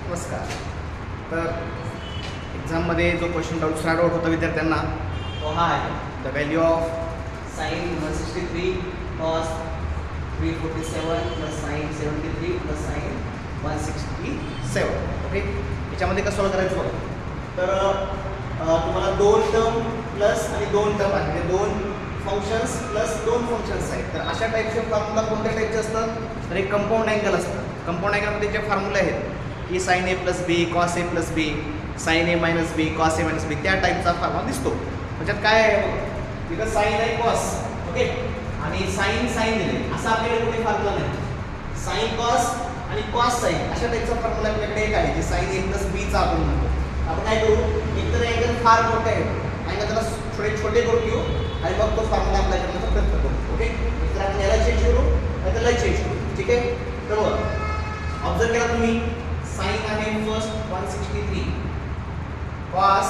नमस्कार. तर एक्झाममध्ये जो क्वेश्चन दुसरा डाऊट होता विद्यार्थ्यांना तो हा आहे, the value of sin 163 cos 347 plus sin 73 plus sin 167. Okay, याच्यामध्ये कसं सॉल्व करायचं बघा. तर तुम्हाला दोन टर्म प्लस आणि दोन टर्म आहेत, म्हणजे दोन फंक्शन्स प्लस दोन फंक्शन्स आहेत. तर अशा टाईपचे फॉर्म्युला कोणत्या टाईपचे असतात, तर एक कंपाऊंड अँगल असतं. कंपाऊंड अँगलमध्ये जे फॉर्म्युले आहेत की sign A plus B cos A plus B, sign A minus B cos A minus बी, त्या टाईपचा फॉर्म्युला दिसतो. त्याच्यात काय आहे, तिथं साइन आहे कॉस, ओके, आणि साइन साइन दिले, असं आपल्याकडे कुठे फॉर्म्युला नाही. साइन कॉस आणि कॉस साइन अशा टाईपचा फॉर्म्युला आपल्याकडे एक आहे, जे साइन ए प्लस बीचा आपण म्हणतो. आपण काय करू, एकतर अँगल फार मोठा आहे, अँगल त्याला छोटे छोटे करून घेऊ आणि मग तो फॉर्म्युला अप्लाय करण्याचा प्रयत्न करू. ओके, तर आपण याला चेंज करू आणि त्याला चेंज करू. ठीक आहे, तर ऑब्झर्व केला तुम्ही, साइन आहे फर्स्ट 163 कॉस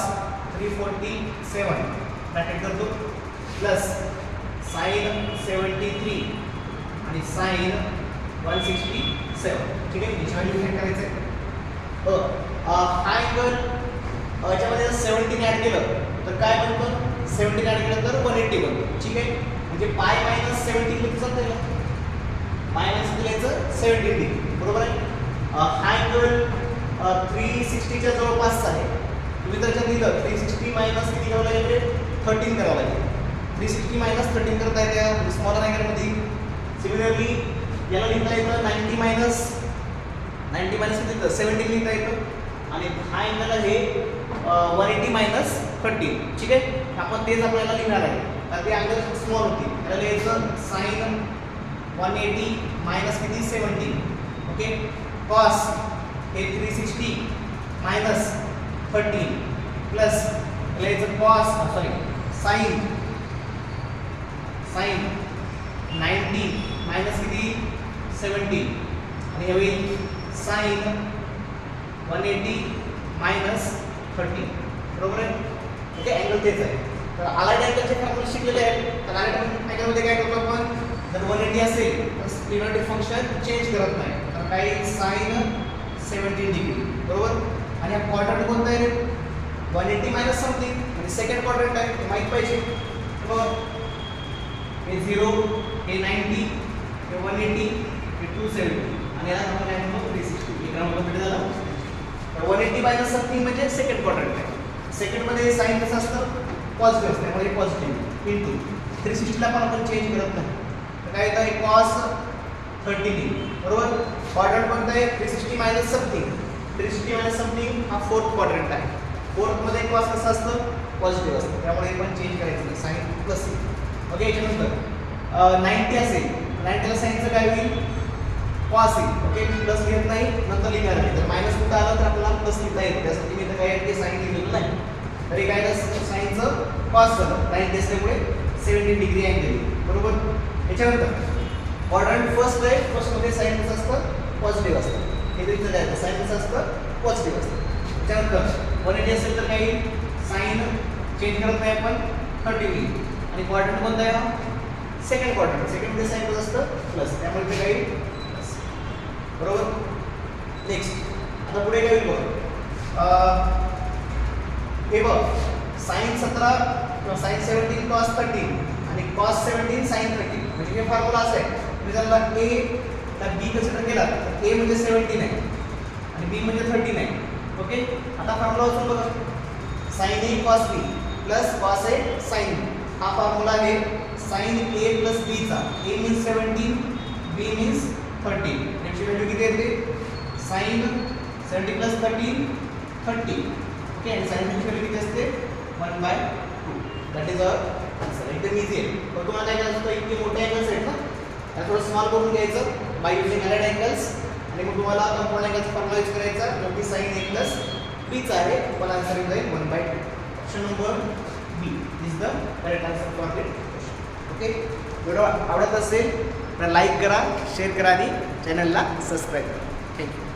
347 ब्रॅकेट करतो प्लस साइन 73 आणि साइन 167. ठीक आहे, याची व्हॅल्यू काय करायचं आहे, हा अँगल याच्यामध्ये 17 ॲड केलं तर काय बनतं, 17 ॲड केलं तर 180 बनतं. ठीक आहे, म्हणजे पाय मायनस 17 किती जातं, पाय मायनस केल्याचं 17 डिग्री, बरोबर आहे. हा अँगल 360च्या जवळपास आहे. तुम्ही त्याच्यात लिहिलं 360 मायनस किती करावं लागेल, 13 करावं लागेल. 360 मायनस 13 करता येते स्मॉलर अँगलमध्ये. सिमिलरली याला लिहिता येतं 90 मायनस किती 17 लिहिता येतं. आणि हा अँगल आहे 180 मायनस 13. ठीक आहे, आपण तेच आपल्याला लिहिणार आहे, तर ते अँगल स्मॉल होती. त्याला लिहायचं साइन 180 मायनस किती 17. ओके, कॉस हे 360 मायनस 13 प्लस लिहायचं कॉस साइन 90 मायनस किती 17 आणि हे होईल साइन 180 मायनस 13, बरोबर आहे. ओके, अँगल तेच आहे. तर अलाइड अँगलचे फॉर्म्युला शिकलेले आहेत. तर अलाइड अँगलमध्ये काय करतो आपण, जर 180 असेल तर स्प्लिमेंटरी फंक्शन चेंज करत नाही, तर काही साइन 17 डिग्री, बरोबर. आणि हा क्वाड्रंट कोणता आहे, 180 मायनस समथिंग, म्हणजे सेकंड क्वाड्रंट आहे, हे माहीत पाहिजे. बरोबर, हे 0, हे 90, हे 180, हे 270 आणि याला आपण काय म्हणतो 360. एक राऊंड कंप्लीट झालं. तर 180 मायनस समथिंग म्हणजे सेकंड क्वाड्रंट आहे. सेकंडमध्ये साइन कसं असतं, पॉझिटिव्ह असतं, त्यामुळे पॉझिटिव्ह इंटू 360ला पण आपण चेंज करत नाही. तर काय येतं, हे कॉस 30, बरोबर. क्वाड्रंट कोणता आहे, 360 मायनस समथिंग. 360 मायनस समथिंग हा फोर्थ क्वाड्रंट आहे. फोर्थमध्ये कॉस कसं असतं, पॉझिटिव्ह असतं, त्यामुळे पण चेंज करायचं नाही, साइन प्लस. ओके, याच्यानंतर 90 असेल, 90ला साइनचं काय होईल, कॉस येईल. ओके, प्लस घेत नाही, नंतर लिहिणार नाही. तर मायनस कुठं आलं तर आपल्याला प्लस लिहिता येईल, त्यासाठी मी इथं काय साइन लिहिलेलं नाही. तरी काय साइनचं कॉस झालं, 90 असल्यामुळे 17 डिग्री अँगल, बरोबर. याच्यानंतर क्वाड्रंट फर्स्ट आहे, फर्स्टमध्ये साइन कसं असतं, पॉझिटिव्ह असतं. हे तरी जायचं, साइन कसं असतं, पॉझिटिव्ह असतं. त्याच्यानंतर 180 असेल तर काही साइन चेंज करत नाही आपण, 30. आणि क्वाड्रंट कोणता आहे, सेकंड क्वाड्रंट. सेकंडमध्ये साइन कसं असतं, प्लस, त्यामुळे ते काही प्लस, बरोबर. नेक्स्ट आता पुढे काय होईल बघ, हे बघ साइन 17 किंवा साइन 17 कॉस 13 आणि कॉस 17 साइन 13, म्हणजे हे फॉर्म्युला असं आहे. तुम्ही जर ए तर बी कन्सिडर केला तर ए म्हणजे 17 आहे आणि बी म्हणजे 13 आहे. ओके, आता फॉर्म्युला वाचून बघा, sign A cos B plus cos A sine B. हा फॉर्म्युला आहे साइन ए प्लस बीचा. ए मीन्स 17, बी मीन्स 13. याची व्हॅल्यू किती येते, साइन 70 प्लस 13 30. ओके, आणि साइन ची व्हॅल्यू किती असते, 1/2. That is our answer. एकदम इझी आहे. पण तुम्हाला काय करायचं होतं, इतके मोठे अँगल्स आहेत ना, त्याला थोडं स्मॉल करून घ्यायचं बाय युजिंग अलाइड अँगल्स. आणि मग तुम्हाला कंपाऊंड अँगलचा फॉर्म्युला यूज करायचा, जो की साइन ए प्लस बीचा आहे. तुम्हाला आन्सर येईल 1/2. Option number B is the correct answer for this question. Okay, video आवडत असेल तर लाईक करा, शेअर करा आणि चॅनलला सबस्क्राईब करा. थँक्यू.